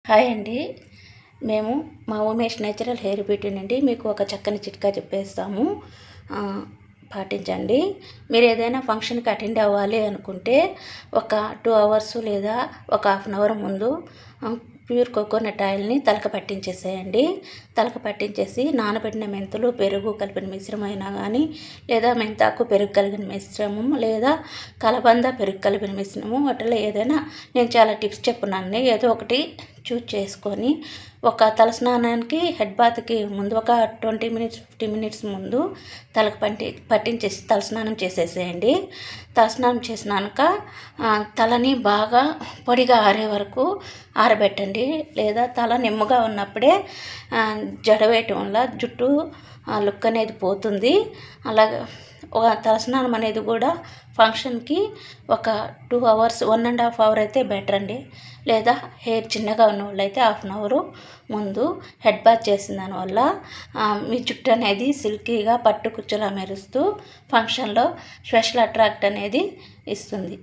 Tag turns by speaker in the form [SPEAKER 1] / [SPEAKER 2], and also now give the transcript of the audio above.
[SPEAKER 1] Hi అండి. మేము మా ఉమేష్ నేచురల్ హెయిర్ బ్యూటీ నుండి మీకు ఒక చక్కని చిట్కా చెప్పేస్తాము. పాటించండి. మీరు ఏదైనా ఫంక్షన్కి అటెండ్ అవ్వాలి అనుకుంటే ఒక 2 అవర్స్ లేదా ఒక హాఫ్ అన్ అవర్ ముందు ప్యూర్ కోకోనట్ ఆయిల్ని తలకు పట్టించేసేయండి. తలకు పట్టించేసి నానబెట్టిన మెంతులు, పెరుగు కలిపిన మిశ్రమం అయినా కానీ, లేదా మెంతాకు పెరుగు కలిపిన మిశ్రమం, లేదా కలబంద పెరుగు కలిపిన మిశ్రమం, వాటిలో ఏదైనా నేను చాలా టిప్స్ చెప్పున్నాను. ఏదో ఒకటి చూజ్ చేసుకొని ఒక తలస్నానానికి హెడ్ బాత్కి ముందు ఒక 20 మినిట్స్ 15 మినిట్స్ ముందు తలకు పట్టించేసి తలస్నానం చేసేసేయండి. తలస్నానం చేసినాక తలని బాగా పొడిగా ఆరే వరకు ఆరబెట్టండి. లేదా తల నిమ్మగా ఉన్నప్పుడే జడ వేయటం వల్ల జుట్టు లుక్ అనేది పోతుంది. అలాగే తలస్నానం అనేది కూడా ఫంక్షన్కి ఒక 2 అవర్స్ 1.5 అవర్ అయితే బెటర్ అండి. లేదా హెయిర్ చిన్నగా ఉన్న వాళ్ళు అయితే హాఫ్ అన్ అవరు ముందు హెడ్ బాత్ చేసిన దానివల్ల మీ జుట్టు అనేది సిల్కీగా పట్టు కుచ్చులా మెరుస్తూ ఫంక్షన్లో స్పెషల్ అట్రాక్ట్ అనేది ఇస్తుంది.